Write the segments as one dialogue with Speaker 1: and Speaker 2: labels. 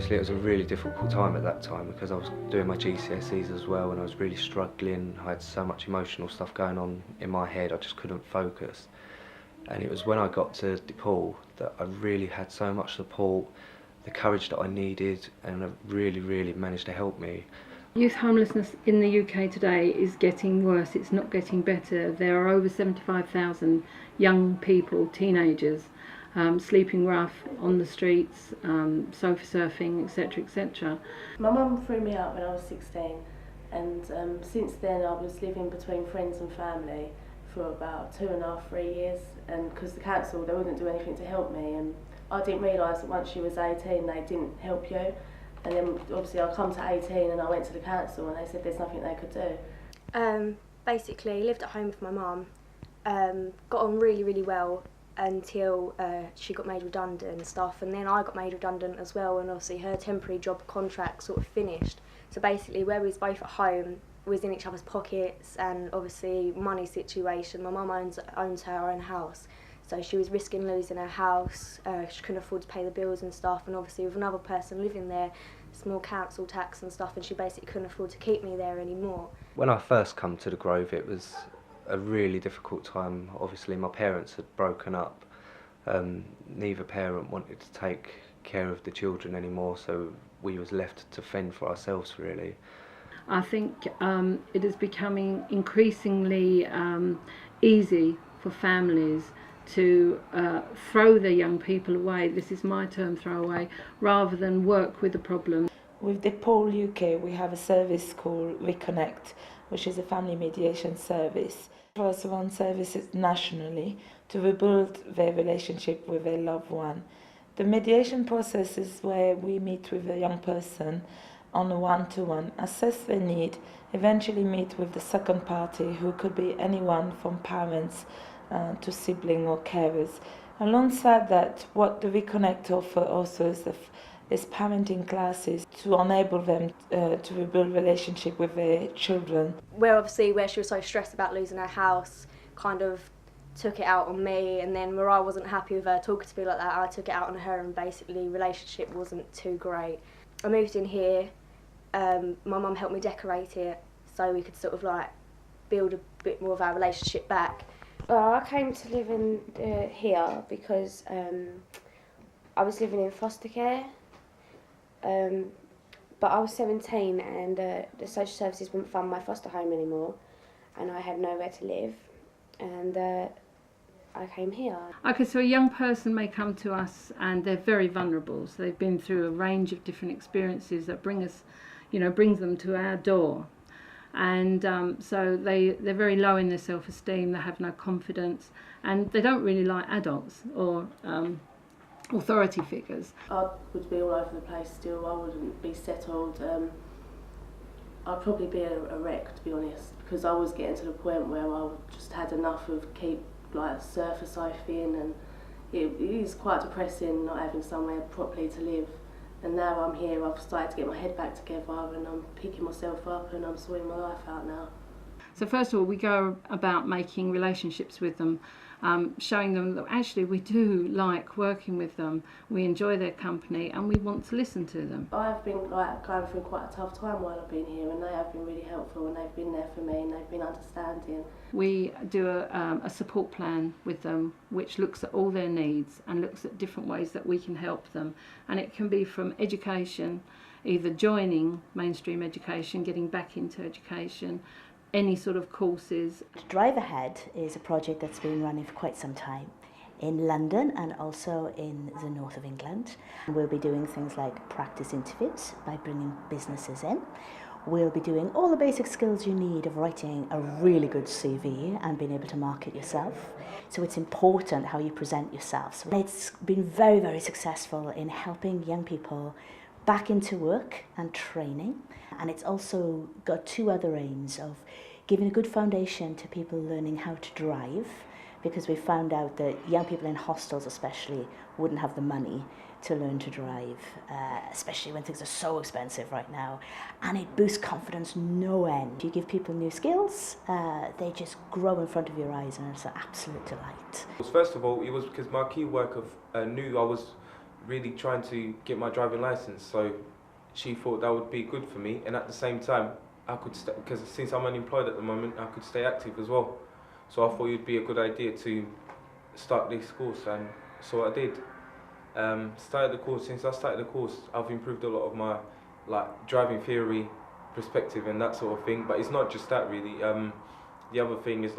Speaker 1: Obviously it was a really difficult time at that time because I was doing my GCSEs as well and I was really struggling. I had so much emotional stuff going on in my head, I just couldn't focus. And it was when I got to Depaul that I really had so much support, the courage that I needed, and it really managed to help me.
Speaker 2: Youth homelessness in the UK today is getting worse, it's not getting better. There are over 75,000 young people, teenagers, sleeping rough on the streets, sofa surfing, etc, etc.
Speaker 3: My mum threw me out when I was 16 and since then I was living between friends and family for about 2.5, 3 years, and because the council, they wouldn't do anything to help me, and I didn't realise that once you was 18 they didn't help you. And then obviously I come to 18 and I went to the council and they said there's nothing they could do.
Speaker 4: Basically lived at home with my mum, got on really well until she got made redundant and stuff, and then I got made redundant as well, and obviously her temporary job contract sort of finished. So basically where we was both at home, we was in each other's pockets, and obviously money situation, my mum owns her own house, so she was risking losing her house, she couldn't afford to pay the bills and stuff, and obviously with another person living there, small council tax and stuff, and she basically couldn't afford to keep me there anymore.
Speaker 1: When I first come to the Grove it was a really difficult time. Obviously my parents had broken up, neither parent wanted to take care of the children anymore, so we was left to fend for ourselves really.
Speaker 2: I think it is becoming increasingly easy for families to throw their young people away, this is my term, throw away, rather than work with the problem.
Speaker 5: With Depaul UK we have a service called Reconnect, which is a family mediation service. We also run services nationally to rebuild their relationship with their loved one. The mediation process is where we meet with a young person on a one-to-one, assess their need, eventually meet with the second party, who could be anyone from parents to sibling or carers. Alongside that, what the Reconnect offer also is parenting classes to enable them to rebuild relationship with their children.
Speaker 4: Where obviously where she was so stressed about losing her house, kind of took it out on me, and then where I wasn't happy with her talking to me like that, I took it out on her, and basically relationship wasn't too great. I moved in here, my mum helped me decorate it so we could sort of like build a bit more of our relationship back.
Speaker 6: Well, I came to live in here because I was living in foster care, but I was 17 and the social services wouldn't fund my foster home anymore, and I had nowhere to live, and I came here.
Speaker 2: Okay, so a young person may come to us and they're very vulnerable, so they've been through a range of different experiences that brings them to our door. And so they're very low in their self-esteem, they have no confidence, and they don't really like adults or authority figures.
Speaker 3: I would be all over the place still, I wouldn't be settled. I'd probably be a wreck, to be honest, because I was getting to the point where I just had enough of surface surfing, and it is quite depressing not having somewhere properly to live. And now I'm here, I've started to get my head back together and I'm picking myself up and I'm sorting my life out now.
Speaker 2: So first of all, we go about making relationships with them, showing them that actually we do like working with them, we enjoy their company and we want to listen to them.
Speaker 3: I've been going through quite a tough time while I've been here, and they have been really helpful and they've been there for me and they've been understanding.
Speaker 2: We do a support plan with them which looks at all their needs and looks at different ways that we can help them, and it can be from education, either joining mainstream education, getting back into education, any sort of courses.
Speaker 7: Drive Ahead is a project that's been running for quite some time in London and also in the north of England. We'll be doing things like practice interviews by bringing businesses in. We'll be doing all the basic skills you need of writing a really good CV and being able to market yourself. So it's important how you present yourself. So it's been very successful in helping young people back into work and training. And it's also got two other aims of giving a good foundation to people learning how to drive, because we found out that young people in hostels especially wouldn't have the money to learn to drive, especially when things are so expensive right now, and it boosts confidence no end. You give people new skills, they just grow in front of your eyes, and it's an absolute delight.
Speaker 8: First of all, it was because my key work of I was really trying to get my driving license, so she thought that would be good for me, and at the same time I could because since I'm unemployed at the moment, I could stay active as well. So I thought it would be a good idea to start this course, and so I did. Started the course. Since I started the course, I've improved a lot of my driving theory, perspective, and that sort of thing. But it's not just that really. The other thing is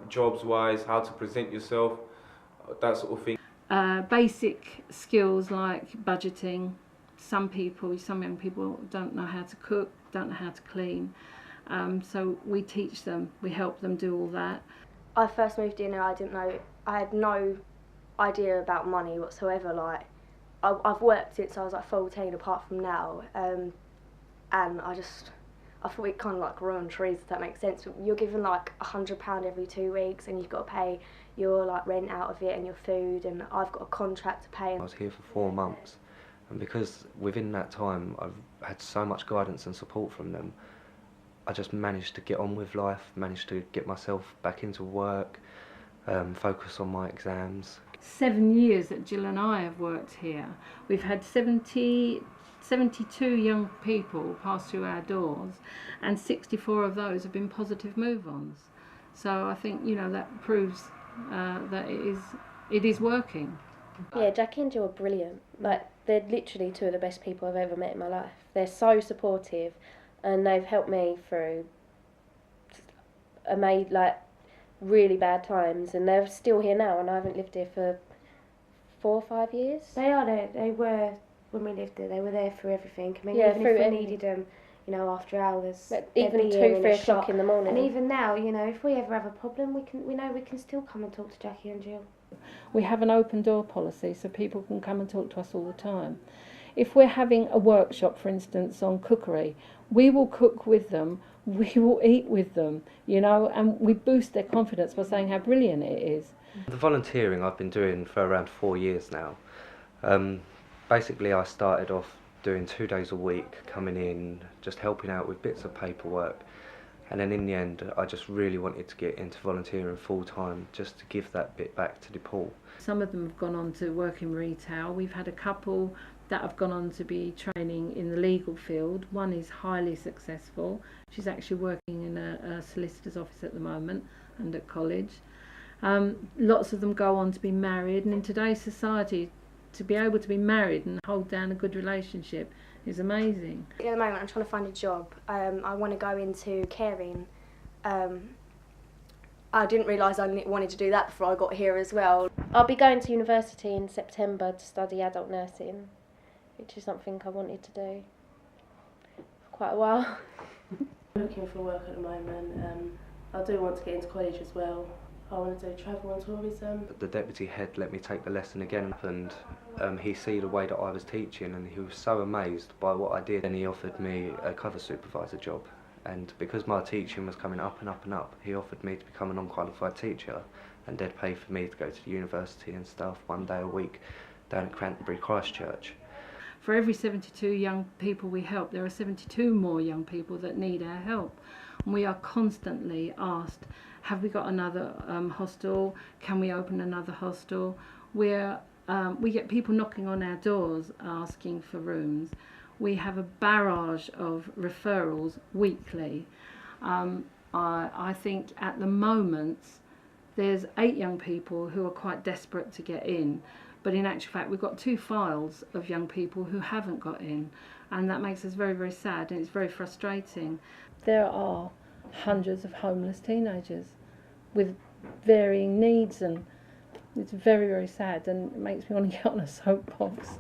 Speaker 8: jobs wise, how to present yourself, that sort of thing.
Speaker 2: Basic skills like budgeting. Some young people don't know how to cook, don't know how to clean. So we teach them, we help them do all that.
Speaker 4: I first moved in and I had no idea about money whatsoever. I've worked since I was 14 apart from now, and I thought it kind of grew on trees, if that makes sense. You're given £100 every 2 weeks and you've got to pay your rent out of it and your food, and I've got a contract to pay.
Speaker 1: I was here for 4 months, and because within that time I've had so much guidance and support from them, I just managed to get on with life, managed to get myself back into work, focus on my exams.
Speaker 2: 7 years that Jill and I have worked here, we've had 72 young people pass through our doors, and 64 of those have been positive move-ons. So I think that proves that it is working.
Speaker 6: Yeah, Jackie and Jill are brilliant. They're literally two of the best people I've ever met in my life. They're so supportive, and they've helped me through really bad times, and they're still here now, and I haven't lived here for 4 or 5 years.
Speaker 3: They are there. They were when we lived there. They were there for everything. I mean,
Speaker 6: Yeah,
Speaker 3: even if we needed them, after hours,
Speaker 6: even 2, 3 o'clock in the morning.
Speaker 3: And even now, if we ever have a problem, we know we can still come and talk to Jackie and Jill.
Speaker 2: We have an open door policy, so people can come and talk to us all the time. If we're having a workshop, for instance, on cookery, we will cook with them, we will eat with them, and we boost their confidence by saying how brilliant it is.
Speaker 1: The volunteering I've been doing for around 4 years now. Basically I started off doing 2 days a week, coming in, just helping out with bits of paperwork, and then in the end I just really wanted to get into volunteering full time, just to give that bit back to Depaul.
Speaker 2: Some of them have gone on to work in retail. We've had a couple that have gone on to be training in the legal field. One is highly successful. She's actually working in a solicitor's office at the moment and at college. Lots of them go on to be married, and in today's society, to be able to be married and hold down a good relationship is amazing.
Speaker 4: At the moment I'm trying to find a job. I want to go into caring. I didn't realise I wanted to do that before I got here as well.
Speaker 6: I'll be going to university in September to study adult nursing, which is something I wanted to do for quite a while.
Speaker 3: I'm looking for work at the moment. I do want to get into college as well. I want to do travel and tourism.
Speaker 1: The deputy head let me take the lesson again, and he see the way that I was teaching, and he was so amazed by what I did, and he offered me a cover supervisor job. And because my teaching was coming up and up and up, he offered me to become an unqualified teacher, and they'd pay for me to go to the university and stuff 1 day a week down at Canterbury Christchurch.
Speaker 2: For every 72 young people we help, there are 72 more young people that need our help. And we are constantly asked, have we got another hostel? Can we open another hostel? We get people knocking on our doors asking for rooms. We have a barrage of referrals weekly. I think at the moment there's 8 young people who are quite desperate to get in, but in actual fact we've got 2 files of young people who haven't got in, and that makes us very, very sad, and it's very frustrating. There are hundreds of homeless teenagers with varying needs, and it's very, very sad, and it makes me want to get on a soapbox.